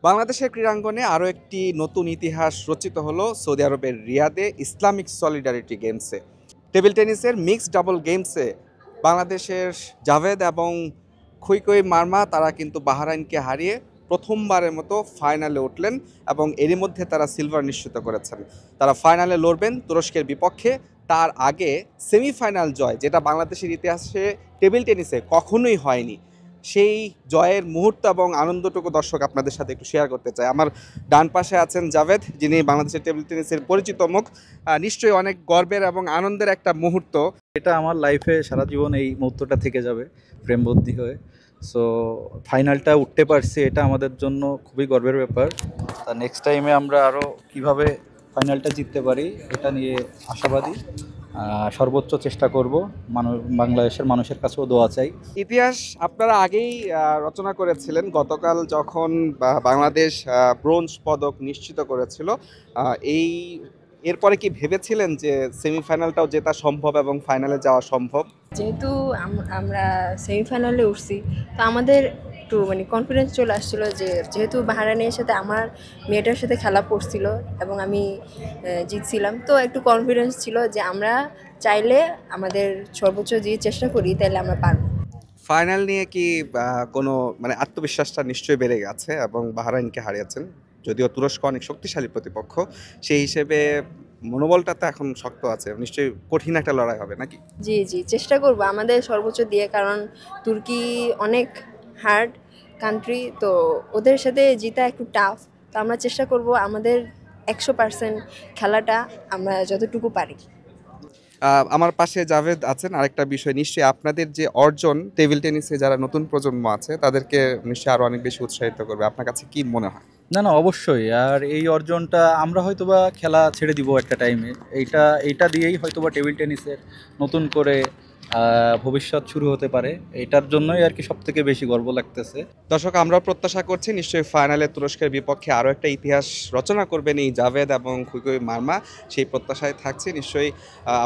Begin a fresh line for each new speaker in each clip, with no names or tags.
বাংলাদেশের ক্রীড়াঙ্গনে আরও একটি নতুন ইতিহাস রচিত হলো সৌদি আরবের রিয়াদে ইসলামিক সলিডারিটি গেমসে। টেবিল টেনিসের মিক্সড ডাবল গেমসে বাংলাদেশের জাভেদ এবং খুইকুই মারমা তারা কিন্তু বাহরাইনকে হারিয়ে প্রথমবারের মতো ফাইনালে উঠলেন এবং এরই মধ্যে তারা সিলভার নিশ্চিত করেছেন। তারা ফাইনালে লড়বেন তুরস্কের বিপক্ষে। তার আগে সেমিফাইনাল জয়, যেটা বাংলাদেশের ইতিহাসে টেবিল টেনিসে কখনোই হয়নি, সেই জয়ের মুহূর্ত এবং আনন্দটুকু দর্শক আপনাদের সাথে একটু শেয়ার করতে চাই। আমার ডান পাশে আছেন জাভেদ, যিনি বাংলাদেশের টেবিল টেনিসের পরিচিত মুখ। নিশ্চয়ই অনেক গর্বের এবং আনন্দের একটা মুহূর্ত।
এটা আমার লাইফে সারা জীবন এই মুহূর্তটা থেকে যাবে প্রেমবদ্ধি হয়ে। সো ফাইনালটা উঠতে পারছি, এটা আমাদের জন্য খুবই গর্বের ব্যাপার। তা নেক্সট টাইমে আমরা আরও কিভাবে ফাইনালটা জিততে পারি এটা নিয়ে আশাবাদী। সর্বোচ্চ চেষ্টা করব, বাংলাদেশের মানুষের কাছেও দোয়া চাই।
ইতিহাস আপনারা আগেই রচনা করেছিলেন গতকাল যখন বাংলাদেশ ব্রোঞ্জ পদক নিশ্চিত করেছিল। এই এরপরে কি ভেবেছিলেন যে সেমিফাইনালটাও জেতা সম্ভব এবং ফাইনালে যাওয়া সম্ভব?
যেহেতু আমরা সেমিফাইনালে উঠছি, তো আমাদের একটু কনফিডেন্স চলে আসছিল যে যেহেতু বাহরাইনের সাথে আমার মেয়েটার সাথে খেলা পড়ছিল এবং আমি জিতছিলাম, তো একটু কনফিডেন্স ছিল যে আমরা চাইলে আমাদের সর্বোচ্চ দিয়ে চেষ্টা করি তাহলে আমরা পারব।
ফাইনাল নিয়ে কি কোনো আত্মবিশ্বাসটা নিশ্চয়ই বেড়ে গেছে এবং বাহরাইনকে হারিয়েছেন, যদিও তুরস্ক অনেক শক্তিশালী প্রতিপক্ষ, সেই হিসেবে মনোবলটা তো এখন শক্ত আছে। নিশ্চয়ই কঠিন একটা লড়াই হবে নাকি?
জি জি, চেষ্টা করব আমাদের সর্বোচ্চ দিয়ে, কারণ তুর্কি অনেক হার্ড কান্ট্রি, তো ওদের সাথে জিতা একটু টাফ। তো আমরা চেষ্টা করব আমাদের 100% খেলাটা আমরা যতটুকু পারি।
আমার পাশে জাভেদ আছেন। আরেকটা বিষয়, নিশ্চয়ই আপনাদের যে অর্জন টেবিল টেনিসে যারা নতুন প্রজন্ম আছে তাদেরকে নিশ্চয়ই আরও অনেক বেশি উৎসাহিত করবে। আপনার কাছে কি মনে হয়?
না, অবশ্যই। আর এই অর্জনটা আমরা হয়তোবা খেলা ছেড়ে দিব একটা টাইমে, এইটা দিয়েই হয়তোবা টেবিল টেনিসের নতুন করে ভবিষ্যৎ শুরু হতে পারে। এটার জন্যই আর কি সব থেকে বেশি গর্ব লাগতেছে।
দর্শক, আমরাও প্রত্যাশা করছি নিশ্চয়ই ফাইনালে তুরস্কের বিপক্ষে আরও একটা ইতিহাস রচনা করবেন এই জাভেদ এবং খুইকুই মারমা, সেই প্রত্যাশায় থাকছি। নিশ্চয়ই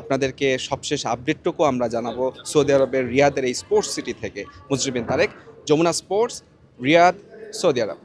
আপনাদেরকে সবশেষ আপডেটটুকু আমরা জানাবো সৌদি আরবের রিয়াদের এই স্পোর্টস সিটি থেকে। মুজরিবিন তারেক, যমুনা স্পোর্টস, রিয়াদ, সৌদি আরব।